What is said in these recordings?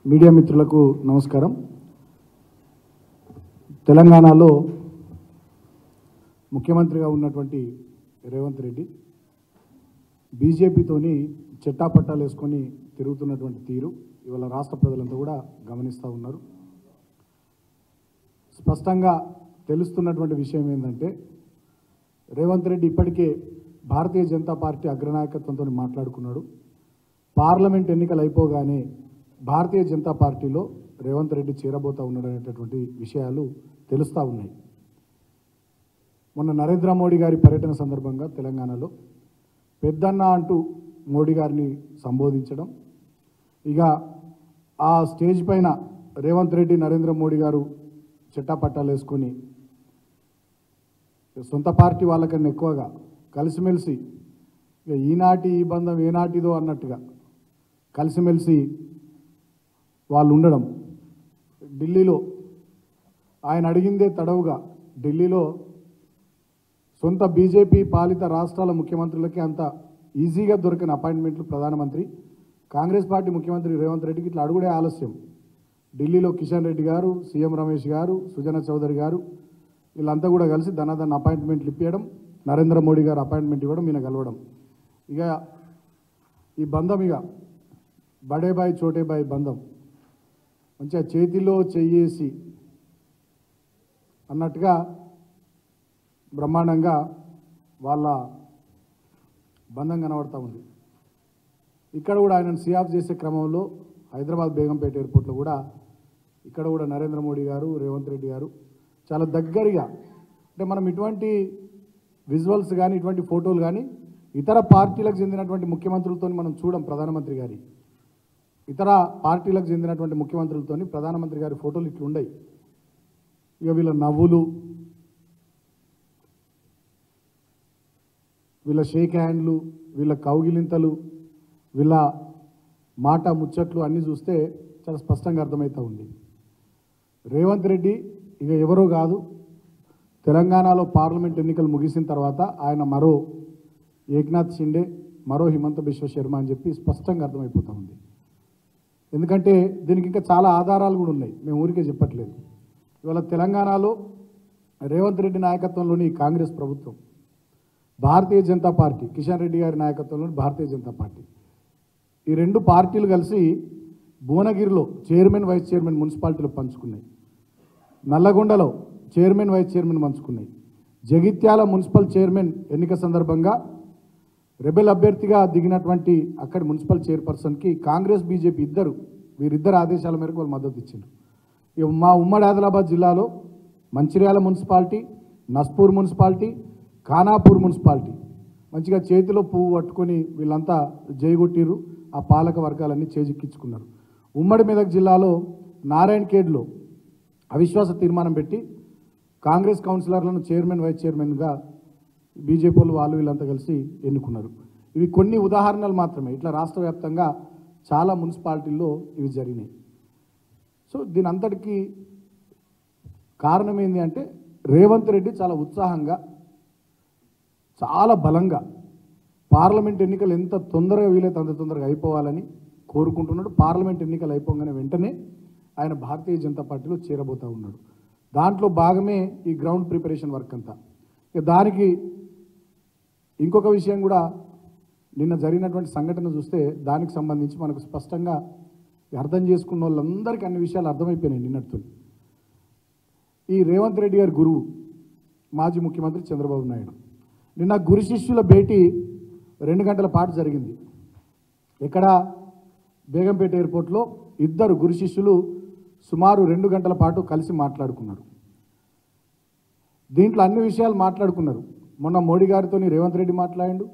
Media మిత్రులకు నమస్కారం. తెలంగాణలో ముఖ్యమంత్రిగా ఉన్నటువంటి రేవంత్ రెడ్డి బీజేపీతోని చెట్టాపట్టాలు వేసుకొని తిరుగుతున్నటువంటి తీరు ఇవాళ రాష్ట్ర ప్రజలంతా కూడా గమనిస్తూ ఉన్నారు. స్పష్టంగా తెలుస్తున్నటువంటి విషయం ఏంటంటే రేవంత్ రెడ్డి ఇప్పటికే భారతీయ జనతా పార్టీ అగ్రనాయకత్వంతో మాట్లాడుకున్నాడు. పార్లమెంట్ ఎన్నికలు అయిపోగానే భారతీయ జనతా పార్టీలో రేవంత్ రెడ్డి చేరబోతూ ఉన్నాడు అనేటటువంటి విషయాలు తెలుస్తూ ఉన్నాయి. మొన్న నరేంద్ర మోడీ గారి పర్యటన సందర్భంగా తెలంగాణలో పెద్దన్న అంటూ మోడీ గారిని సంబోధించడం, ఇక ఆ స్టేజ్ పైన రేవంత్ రెడ్డి నరేంద్ర మోడీ గారు చెట్టాపట్టాలు వేసుకొని సొంత పార్టీ వాళ్ళకన్నా ఎక్కువగా కలిసిమెలిసి ఇక ఈనాటి ఈ బంధం ఏనాటిదో అన్నట్టుగా కలిసిమెలిసి వాళ్ళు ఉండడం, ఢిల్లీలో ఆయన అడిగిందే తడవుగా ఢిల్లీలో సొంత బీజేపీ పాలిత రాష్ట్రాల ముఖ్యమంత్రులకి అంత ఈజీగా దొరికిన అపాయింట్మెంట్లు ప్రధానమంత్రి, కాంగ్రెస్ పార్టీ ముఖ్యమంత్రి రేవంత్ రెడ్డికి ఇట్లా అడుగుడే ఆలస్యం. ఢిల్లీలో కిషన్ రెడ్డి గారు, సీఎం రమేష్ గారు, సుజనా చౌదరి గారు వీళ్ళంతా కూడా కలిసి ధనాధన అపాయింట్మెంట్లు ఇప్పించడం, నరేంద్ర మోడీ గారు అపాయింట్మెంట్ ఇవ్వడం, ఈయన కలవడం. ఇక ఈ బంధం ఇక బడే బాయ్ చోటే బాయ్ బంధం మంచిగా చేతిలో చెయ్యేసి అన్నట్టుగా బ్రహ్మాండంగా వాళ్ళ బంధం కనబడతా ఉంది. ఇక్కడ కూడా ఆయనను సీఆఫ్ చేసే క్రమంలో హైదరాబాద్ బేగంపేట ఎయిర్పోర్ట్లో కూడా ఇక్కడ కూడా నరేంద్ర మోడీ గారు, రేవంత్ రెడ్డి గారు చాలా దగ్గరగా, అంటే మనం ఇటువంటి విజువల్స్ కానీ ఇటువంటి ఫోటోలు కానీ ఇతర పార్టీలకు చెందినటువంటి ముఖ్యమంత్రులతో మనం చూడం. ప్రధానమంత్రి గారి ఇతర పార్టీలకు చెందినటువంటి ముఖ్యమంత్రులతో ప్రధానమంత్రి గారి ఫోటోలు ఇట్లా ఉండయి. ఇక వీళ్ళ నవ్వులు, వీళ్ళ షేక్ హ్యాండ్లు, వీళ్ళ కౌగిలింతలు, వీళ్ళ మాట ముచ్చట్లు అన్నీ చూస్తే చాలా స్పష్టంగా అర్థమవుతూ ఉంది. రేవంత్ రెడ్డి ఇక ఎవరో కాదు, తెలంగాణలో పార్లమెంట్ ఎన్నికలు ముగిసిన తర్వాత ఆయన మరో ఏక్నాథ్ షిండే, మరో హిమంత బిశ్వ శర్మ అని చెప్పి స్పష్టంగా అర్థమైపోతూ ఉంది. ఎందుకంటే దీనికి ఇంకా చాలా ఆధారాలు కూడా ఉన్నాయి, మేము ఊరికే చెప్పట్లేదు. ఇవాళ తెలంగాణలో రేవంత్ రెడ్డి నాయకత్వంలోని కాంగ్రెస్ ప్రభుత్వం, భారతీయ జనతా పార్టీ కిషన్ రెడ్డి గారి నాయకత్వంలోని భారతీయ జనతా పార్టీ, ఈ రెండు పార్టీలు కలిసి భువనగిరిలో చైర్మన్ వైస్ చైర్మన్ మున్సిపాలిటీలు పంచుకున్నాయి, నల్లగొండలో చైర్మన్ వైస్ చైర్మన్ పంచుకున్నాయి, జగిత్యాల మున్సిపల్ చైర్మన్ ఎన్నిక సందర్భంగా రెబెల్ అభ్యర్థిగా దిగినటువంటి అక్కడి మున్సిపల్ చైర్పర్సన్కి కాంగ్రెస్ బీజేపీ వీరిద్దరు ఆదేశాల మేరకు వాళ్ళు మద్దతు ఇచ్చారు. మా ఉమ్మడి ఆదిలాబాద్ జిల్లాలో Mancherial municipality, Naspur municipality, Khanapur municipality మంచిగా చేతిలో పువ్వు పట్టుకొని వీళ్ళంతా జైగొట్టిరు, ఆ పాలక వర్గాలన్నీ చేజిక్కించుకున్నారు. ఉమ్మడి మెదక్ జిల్లాలో నారాయణఖేడ్లో అవిశ్వాస తీర్మానం పెట్టి కాంగ్రెస్ కౌన్సిలర్లను చైర్మన్ వైస్ చైర్మన్గా బీజేపీ వాళ్ళు వీళ్ళంతా కలిసి ఎన్నుకున్నారు. ఇవి కొన్ని ఉదాహరణలు మాత్రమే, ఇట్లా రాష్ట్ర వ్యాప్తంగా చాలా మున్సిపాలిటీల్లో ఇవి జరిగినాయి. సో దీని అంతటికీ కారణం ఏంటి అంటే రేవంత్ రెడ్డి చాలా ఉత్సాహంగా, చాలా బలంగా పార్లమెంట్ ఎన్నికలు ఎంత తొందరగా వీలైతే అంత తొందరగా అయిపోవాలని కోరుకుంటున్నాడు. పార్లమెంట్ ఎన్నికలు అయిపోగానే వెంటనే ఆయన భారతీయ జనతా పార్టీలో చేరబోతూ ఉన్నాడు. దాంట్లో భాగమే ఈ గ్రౌండ్ ప్రిపరేషన్ వర్క్ అంతా. ఇక దానికి ఇంకొక విషయం కూడా, నిన్న జరిగినటువంటి సంఘటన చూస్తే దానికి సంబంధించి మనకు స్పష్టంగా అర్థం చేసుకున్న వాళ్ళందరికీ అన్ని విషయాలు అర్థమైపోయినాయి నిన్నటితో. ఈ రేవంత్ రెడ్డి గారి గురువు మాజీ ముఖ్యమంత్రి చంద్రబాబు నాయుడు నిన్న గురు శిష్యుల భేటీ 2 గంటల పాటు జరిగింది. ఇక్కడ బేగంపేట ఎయిర్పోర్ట్లో ఇద్దరు గురు శిష్యులు సుమారు 2 గంటల పాటు కలిసి మాట్లాడుకున్నారు. దీంట్లో అన్ని విషయాలు మాట్లాడుకున్నారు. మొన్న మోడీ గారితో రేవంత్ రెడ్డి మాట్లాడిండు,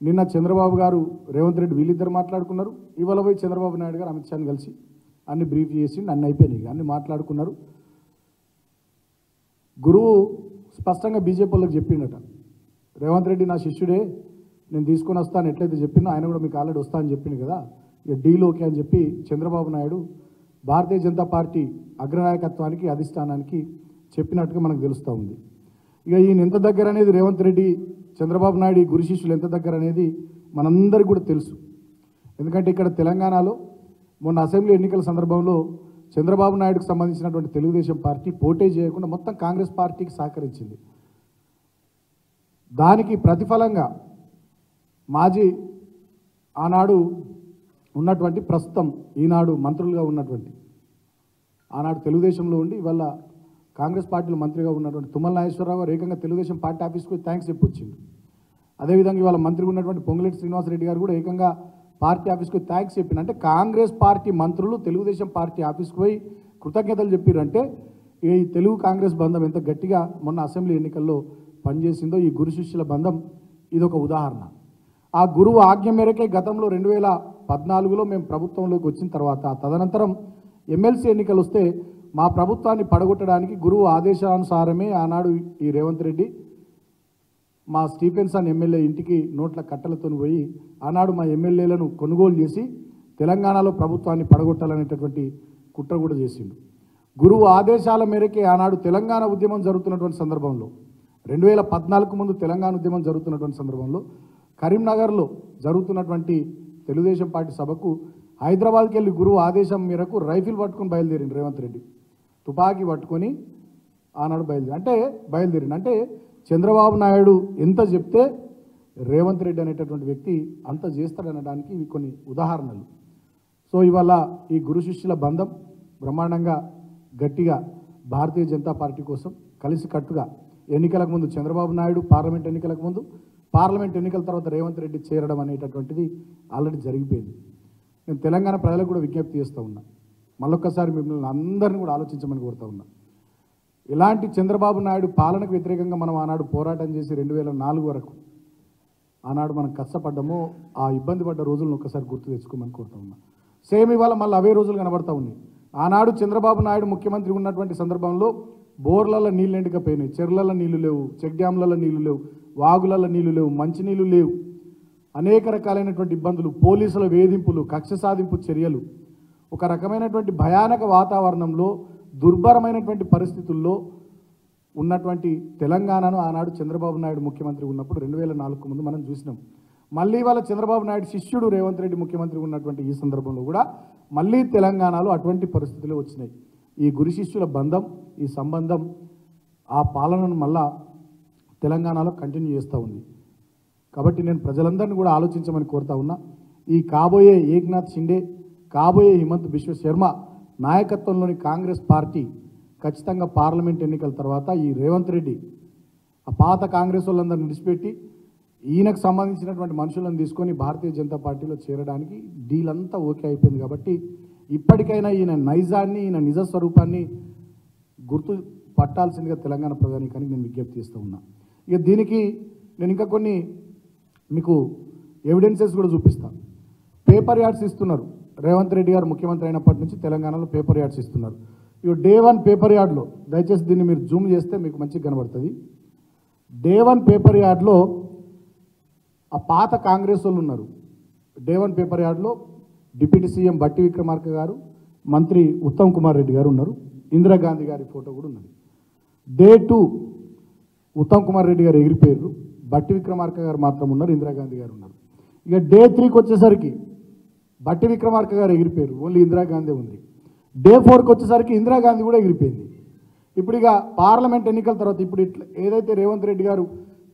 నిన్న చంద్రబాబు గారు రేవంత్ రెడ్డి వీళ్ళిద్దరు మాట్లాడుకున్నారు, ఇవాళ పోయి చంద్రబాబు నాయుడు గారు అమిత్ షాని కలిసి అన్ని బ్రీఫ్ చేసి అన్ని అయిపోయినాయి, అన్ని మాట్లాడుకున్నారు. గురువు స్పష్టంగా బీజేపీ వాళ్ళకి చెప్పిండట, రేవంత్ రెడ్డి నా శిష్యుడే, నేను తీసుకొని వస్తాను ఎట్లయితే చెప్పినా ఆయన కూడా మీకు ఆల్రెడీ వస్తానని చెప్పింది కదా, ఇక డీల్ ఓకే అని చెప్పి చంద్రబాబు నాయుడు భారతీయ జనతా పార్టీ అగ్రనాయకత్వానికి అధిష్టానానికి చెప్పినట్టుగా మనకు తెలుస్తూ ఉంది. ఇక ఈయన ఎంత దగ్గర అనేది రేవంత్ రెడ్డి, చంద్రబాబు నాయుడు గురు శిష్యులు ఎంత దగ్గర అనేది మనందరికీ కూడా తెలుసు. ఎందుకంటే ఇక్కడ తెలంగాణలో మొన్న అసెంబ్లీ ఎన్నికల సందర్భంలో చంద్రబాబు నాయుడుకు సంబంధించినటువంటి తెలుగుదేశం పార్టీ పోటీ చేయకుండా మొత్తం కాంగ్రెస్ పార్టీకి సహకరించింది. దానికి ప్రతిఫలంగా మాజీ ఆనాడు ఉన్నటువంటి ప్రస్తుతం ఈనాడు మంత్రులుగా ఉన్నటువంటి ఆనాడు తెలుగుదేశంలో ఉండి ఇవాళ కాంగ్రెస్ పార్టీలో మంత్రిగా ఉన్నటువంటి తుమ్మల నాగేశ్వరరావు గారు ఏకంగా తెలుగుదేశం పార్టీ ఆఫీస్కి థ్యాంక్స్ చెప్పొచ్చిండు. అదేవిధంగా ఇవాళ మంత్రిగా ఉన్నటువంటి పొంగులేటి శ్రీనివాసరెడ్డి గారు కూడా ఏకంగా పార్టీ ఆఫీస్కి థ్యాంక్స్ చెప్పిన అంటే కాంగ్రెస్ పార్టీ మంత్రులు తెలుగుదేశం పార్టీ ఆఫీస్కి పోయి కృతజ్ఞతలు చెప్పారంటే ఈ తెలుగు కాంగ్రెస్ బంధం ఎంత గట్టిగా మొన్న అసెంబ్లీ ఎన్నికల్లో పనిచేసిందో ఈ గురు శిష్యుల బంధం ఇదొక ఉదాహరణ. ఆ గురువు ఆజ్ఞ మేరకే గతంలో 2014లో మేము ప్రభుత్వంలోకి వచ్చిన తర్వాత తదనంతరం ఎమ్మెల్సీ ఎన్నికలు వస్తే మా ప్రభుత్వాన్ని పడగొట్టడానికి గురువు ఆదేశానుసారమే ఆనాడు ఈ రేవంత్ రెడ్డి మా స్టీఫెన్సన్ ఎమ్మెల్యే ఇంటికి నోట్ల కట్టలతో పోయి ఆనాడు మా ఎమ్మెల్యేలను కొనుగోలు చేసి తెలంగాణలో ప్రభుత్వాన్ని పడగొట్టాలనేటటువంటి కుట్ర కూడా చేసిండు. గురువు ఆదేశాల మేరకే ఆనాడు తెలంగాణ ఉద్యమం జరుగుతున్నటువంటి సందర్భంలో 2014 ముందు తెలంగాణ ఉద్యమం జరుగుతున్నటువంటి సందర్భంలో కరీంనగర్లో జరుగుతున్నటువంటి తెలుగుదేశం పార్టీ సభకు హైదరాబాద్కి వెళ్ళి గురువు ఆదేశం మేరకు రైఫిల్ పట్టుకొని బయలుదేరిండు రేవంత్ రెడ్డి. తుపాకీ పట్టుకొని ఆనాడు బయలుదేరిండు. అంటే చంద్రబాబు నాయుడు ఎంత చెప్తే రేవంత్ రెడ్డి అనేటటువంటి వ్యక్తి అంత చేస్తాడనడానికి ఇవి కొన్ని ఉదాహరణలు. సో ఇవాళ ఈ గురు శిష్యుల బంధం బ్రహ్మాండంగా గట్టిగా భారతీయ జనతా పార్టీ కోసం కలిసికట్టుగా ఎన్నికలకు ముందు చంద్రబాబు నాయుడు పార్లమెంట్ ఎన్నికలకు ముందు, పార్లమెంట్ ఎన్నికల తర్వాత రేవంత్ రెడ్డి చేరడం అనేటటువంటిది ఆల్రెడీ జరిగిపోయింది. నేను తెలంగాణ ప్రజలకు కూడా విజ్ఞప్తి చేస్తూ ఉన్నా, మళ్ళొక్కసారి మిమ్మల్ని అందరినీ కూడా ఆలోచించమని కోరుతూ ఉన్నా. ఇలాంటి చంద్రబాబు నాయుడు పాలనకు వ్యతిరేకంగా మనం ఆనాడు పోరాటం చేసి 2004 వరకు ఆనాడు మనం కష్టపడ్డామో ఆ ఇబ్బంది పడ్డ రోజులను ఒక్కసారి గుర్తు తెచ్చుకోమని కోరుతూ ఉన్నా. సేమ్ ఇవాళ మళ్ళీ అవే రోజులు కనబడతా ఉన్నాయి. ఆనాడు చంద్రబాబు నాయుడు ముఖ్యమంత్రి ఉన్నటువంటి సందర్భంలో బోర్లలో నీళ్ళు ఎండకపోయినాయి, చెర్లలో నీళ్లు లేవు, చెక్ డ్యాంలలో నీళ్లు లేవు, వాగులలో నీళ్లు లేవు, మంచినీళ్ళు లేవు, అనేక రకాలైనటువంటి ఇబ్బందులు, పోలీసుల వేధింపులు, కక్ష సాధింపు చర్యలు, ఒక రకమైనటువంటి భయానక వాతావరణంలో దుర్భరమైనటువంటి పరిస్థితుల్లో ఉన్నటువంటి తెలంగాణను ఆనాడు చంద్రబాబు నాయుడు ముఖ్యమంత్రి ఉన్నప్పుడు 2004 ముందు మనం చూసినాం. మళ్ళీ వాళ్ళ చంద్రబాబు నాయుడు శిష్యుడు రేవంత్ రెడ్డి ముఖ్యమంత్రి ఉన్నటువంటి ఈ సందర్భంలో కూడా మళ్ళీ తెలంగాణలో అటువంటి పరిస్థితులు వచ్చినాయి. ఈ గురు శిష్యుల బంధం, ఈ సంబంధం ఆ పాలనను మళ్ళా తెలంగాణలో కంటిన్యూ చేస్తూ ఉంది. కాబట్టి నేను ప్రజలందరినీ కూడా ఆలోచించమని కోరుతా ఉన్నా. ఈ కాబోయే ఏక్నాథ్ షిండే, కాబోయే హిమంత్ బిశ్వ శర్మ నాయకత్వంలోని కాంగ్రెస్ పార్టీ ఖచ్చితంగా పార్లమెంట్ ఎన్నికల తర్వాత ఈ రేవంత్ రెడ్డి ఆ పాత కాంగ్రెస్ వాళ్ళందరినీ విడిచిపెట్టి ఈయనకు సంబంధించినటువంటి మనుషులను తీసుకొని భారతీయ జనతా పార్టీలో చేరడానికి డీల్ అంతా ఓకే అయిపోయింది. కాబట్టి ఇప్పటికైనా ఈయన నైజాన్ని, ఈయన నిజ స్వరూపాన్ని గుర్తు పట్టాల్సిందిగా తెలంగాణ ప్రజానీకానికి నేను విజ్ఞప్తి చేస్తూ ఉన్నా. ఇక దీనికి నేను ఇంకా కొన్ని మీకు ఎవిడెన్సెస్ కూడా చూపిస్తాను. పేపర్ యాడ్స్ ఇస్తున్నారు. రేవంత్ రెడ్డి గారు ముఖ్యమంత్రి అయినప్పటి నుంచి తెలంగాణలో పేపర్ యాడ్స్ ఇస్తున్నారు. ఇక డే 1 పేపర్ యాడ్లో, దయచేసి దీన్ని మీరు జూమ్ చేస్తే మీకు మంచిగా కనబడుతుంది. డే 1 పేపర్ యాడ్లో ఆ పాత కాంగ్రెస్ వాళ్ళు ఉన్నారు. డే 1 పేపర్ యాడ్లో డిప్యూటీ సీఎం బట్టి విక్రమార్క గారు, మంత్రి ఉత్తమ్ కుమార్ రెడ్డి గారు ఉన్నారు. ఇందిరాగాంధీ గారి ఫోటో కూడా ఉన్నది. డే 2 ఉత్తమ్ కుమార్ రెడ్డి గారు ఎగిరిపోయారు, బట్టి విక్రమార్క గారు మాత్రం ఉన్నారు, ఇందిరాగాంధీ గారు ఉన్నారు. ఇక డే 3కి వచ్చేసరికి బట్టి విక్రమార్క గారు ఎగిరిపోయారు, ఓన్లీ ఇందిరాగాంధీ ఉంది. డే 4కి వచ్చేసరికి ఇందిరాగాంధీ కూడా ఎగిరిపోయింది. ఇప్పుడు ఇక పార్లమెంట్ ఎన్నికల తర్వాత ఇప్పుడు ఇట్లా ఏదైతే రేవంత్ రెడ్డి గారు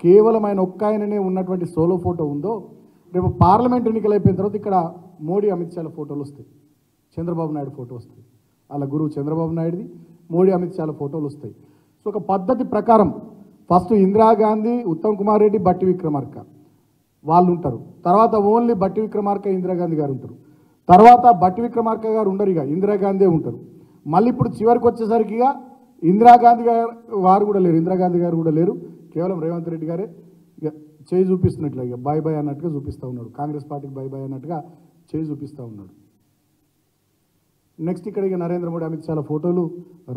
కేవలం ఆయన ఒక్క ఆయననే ఉన్నటువంటి సోలో ఫోటో ఉందో, రేపు పార్లమెంట్ ఎన్నికలు అయిపోయిన తర్వాత ఇక్కడ మోడీ అమిత్ షాల ఫోటోలు వస్తాయి, చంద్రబాబు నాయుడు ఫోటో వస్తాయి, వాళ్ళ గురువు చంద్రబాబు నాయుడుది, మోడీ అమిత్ షాల ఫోటోలు వస్తాయి. సో ఒక పద్ధతి ప్రకారం ఫస్ట్ ఇందిరాగాంధీ, ఉత్తమ్ కుమార్ రెడ్డి, బట్టి విక్రమార్క వాళ్ళు ఉంటారు. తర్వాత ఓన్లీ బట్టి విక్రమార్క, ఇందిరాగాంధీ గారు ఉంటారు. తర్వాత బట్టి విక్రమార్క గారు ఉండరు, ఇక ఇందిరాగాంధీ ఉంటారు. మళ్ళీ ఇప్పుడు చివరికి వచ్చేసరికి ఇక ఇందిరాగాంధీ గారు వారు కూడా లేరు, ఇందిరాగాంధీ గారు కూడా లేరు, కేవలం రేవంత్ రెడ్డి గారే ఇక చేయి చూపిస్తున్నట్లు, ఇక బాయ్ బాయ్ అన్నట్టుగా చూపిస్తూ ఉన్నాడు, కాంగ్రెస్ పార్టీకి బాయ్ బాయ్ అన్నట్టుగా చేయి చూపిస్తూ ఉన్నాడు. నెక్స్ట్ ఇక్కడ ఇక నరేంద్ర మోడీ, అమిత్ షాల ఫోటోలు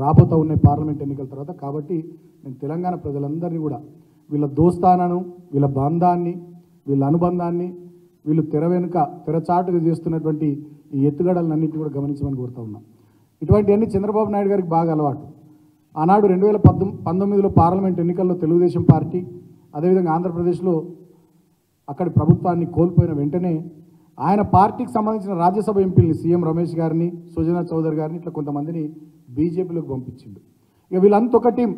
రాబోతూ ఉన్నాయి పార్లమెంట్ ఎన్నికల తర్వాత. కాబట్టి నేను తెలంగాణ ప్రజలందరినీ కూడా వీళ్ళ దోస్తానాను, వీళ్ళ బంధాన్ని, వీళ్ళ అనుబంధాన్ని, వీళ్ళు తెర వెనుక తెరచాటుగా చేస్తున్నటువంటి ఈ ఎత్తుగడలన్నింటినీ కూడా గమనించమని కోరుతా ఉన్నా. ఇటువంటివన్నీ చంద్రబాబు నాయుడు గారికి బాగా అలవాటు. ఆనాడు 2019లో పార్లమెంట్ ఎన్నికల్లో తెలుగుదేశం పార్టీ, అదేవిధంగా ఆంధ్రప్రదేశ్లో అక్కడి ప్రభుత్వాన్ని కోల్పోయిన వెంటనే ఆయన పార్టీకి సంబంధించిన రాజ్యసభ ఎంపీలని సీఎం రమేష్ గారిని, సుజనా చౌదరి గారిని ఇట్లా కొంతమందిని బీజేపీలోకి పంపించిండు. ఇక వీళ్ళంతా ఒక టీం.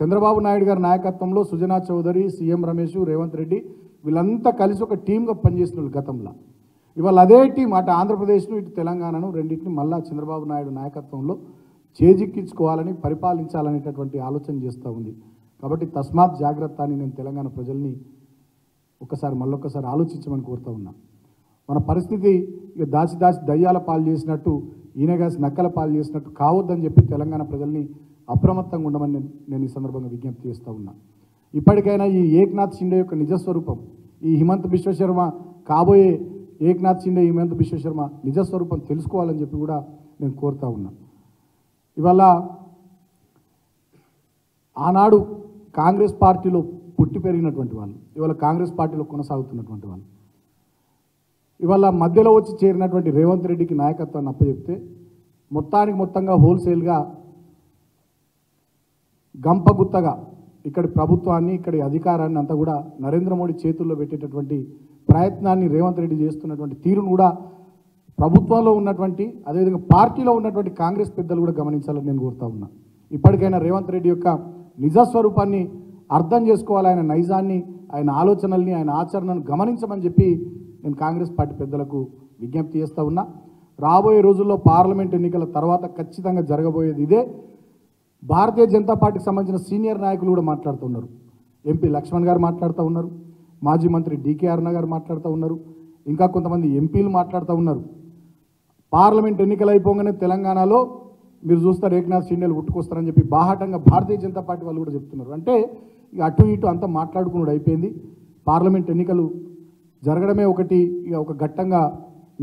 చంద్రబాబు నాయుడు గారి నాయకత్వంలో సుజనా చౌదరి, సీఎం రమేష్, రేవంత్ రెడ్డి వీళ్ళంతా కలిసి ఒక టీంగా పనిచేసిన వాళ్ళు గతంలో. ఇవాళ అదే టీం అటు ఆంధ్రప్రదేశ్ను ఇటు తెలంగాణను రెండింటిని మళ్ళా చంద్రబాబు నాయుడు నాయకత్వంలో చేజిక్కించుకోవాలని, పరిపాలించాలనేటటువంటి ఆలోచన చేస్తూ ఉంది. కాబట్టి తస్మాత్ జాగ్రత్త అని నేను తెలంగాణ ప్రజల్ని మళ్ళొక్కసారి ఆలోచించమని కోరుతూ ఉన్నా. మన పరిస్థితి ఇక దాచి దయ్యాల పాలు చేసినట్టు, ఈయనగాసి నక్కల పాలు చేసినట్టు కావద్దని చెప్పి తెలంగాణ ప్రజల్ని అప్రమత్తంగా ఉండమని నేను ఈ సందర్భంగా విజ్ఞప్తి చేస్తూ ఉన్నా. ఇప్పటికైనా ఈ ఏక్నాథ్ షిండే యొక్క నిజస్వరూపం, ఈ హిమంత్ బిశ్వశర్మ కాబోయే ఏక్నాథ్ షిండే, హిమంత్ బిశ్వశర్మ నిజస్వరూపం తెలుసుకోవాలని చెప్పి కూడా నేను కోరుతూ ఉన్నా. ఇవాళ ఆనాడు కాంగ్రెస్ పార్టీలో పుట్టి పెరిగినటువంటి వాళ్ళు, ఇవాళ కాంగ్రెస్ పార్టీలో కొనసాగుతున్నటువంటి వాళ్ళు, ఇవాళ మధ్యలో వచ్చి చేరినటువంటి రేవంత్ రెడ్డికి నాయకత్వాన్ని అప్పచెప్తే మొత్తంగా హోల్సేల్గా గంపగుత్తగా ఇక్కడి ప్రభుత్వాన్ని, ఇక్కడి అధికారాన్ని అంతా కూడా నరేంద్ర మోడీ చేతుల్లో పెట్టేటటువంటి ప్రయత్నాన్ని రేవంత్ రెడ్డి చేస్తున్నటువంటి తీరును కూడా ప్రభుత్వంలో ఉన్నటువంటి, అదేవిధంగా పార్టీలో ఉన్నటువంటి కాంగ్రెస్ పెద్దలు కూడా గమనించాలని నేను కోరుతా ఉన్నా. ఇప్పటికైనా రేవంత్ రెడ్డి యొక్క నిజస్వరూపాన్ని అర్థం చేసుకోవాలి, ఆయన నైజాన్ని, ఆయన ఆలోచనల్ని, ఆయన ఆచరణను గమనించమని చెప్పి నేను కాంగ్రెస్ పార్టీ పెద్దలకు విజ్ఞప్తి చేస్తూ ఉన్నా. రాబోయే రోజుల్లో పార్లమెంట్ ఎన్నికల తర్వాత ఖచ్చితంగా జరగబోయేది ఇదే. భారతీయ జనతా పార్టీకి సంబంధించిన సీనియర్ నాయకులు కూడా మాట్లాడుతున్నారు. ఎంపీ లక్ష్మణ్ గారు మాట్లాడుతూ ఉన్నారు, మాజీ మంత్రి డీకే అరుణ గారు మాట్లాడుతూ ఉన్నారు, ఇంకా కొంతమంది ఎంపీలు మాట్లాడుతూ ఉన్నారు. పార్లమెంట్ ఎన్నికలు అయిపోగానే తెలంగాణలో మీరు చూస్తారు ఏక్నాథ్ షిండేలు పుట్టుకొస్తారని చెప్పి బాహాటంగా భారతీయ జనతా పార్టీ వాళ్ళు కూడా చెప్తున్నారు. అంటే ఇక అటు ఇటు అంతా మాట్లాడుకున్నాడు అయిపోయింది. పార్లమెంట్ ఎన్నికలు జరగడమే ఒక ఘట్టంగా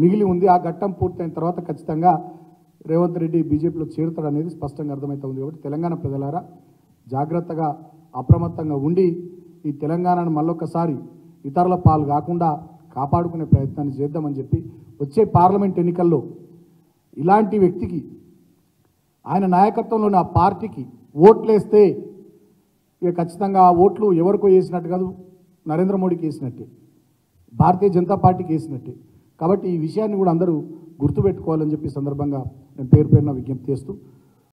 మిగిలి ఉంది. ఆ ఘట్టం పూర్తయిన తర్వాత ఖచ్చితంగా రేవంత్ రెడ్డి బీజేపీలో చేరుతాడు అనేది స్పష్టంగా అర్థమవుతుంది. కాబట్టి తెలంగాణ ప్రజలారా జాగ్రత్తగా, అప్రమత్తంగా ఉండి ఈ తెలంగాణను మళ్ళొక్కసారి ఇతరుల పాలు కాకుండా కాపాడుకునే ప్రయత్నాన్ని చేద్దామని చెప్పి, వచ్చే పార్లమెంట్ ఎన్నికల్లో ఇలాంటి వ్యక్తికి, ఆయన నాయకత్వంలోని ఆ పార్టీకి ఓట్లేస్తే ఇక ఖచ్చితంగా ఆ ఓట్లు ఎవరికో వేసినట్టు కాదు, నరేంద్ర మోడీకి వేసినట్టే, భారతీయ జనతా పార్టీకి వేసినట్టే. కాబట్టి ఈ విషయాన్ని కూడా అందరూ గుర్తుపెట్టుకోవాలని చెప్పి సందర్భంగా నేను పేరున విజ్ఞప్తి చేస్తూ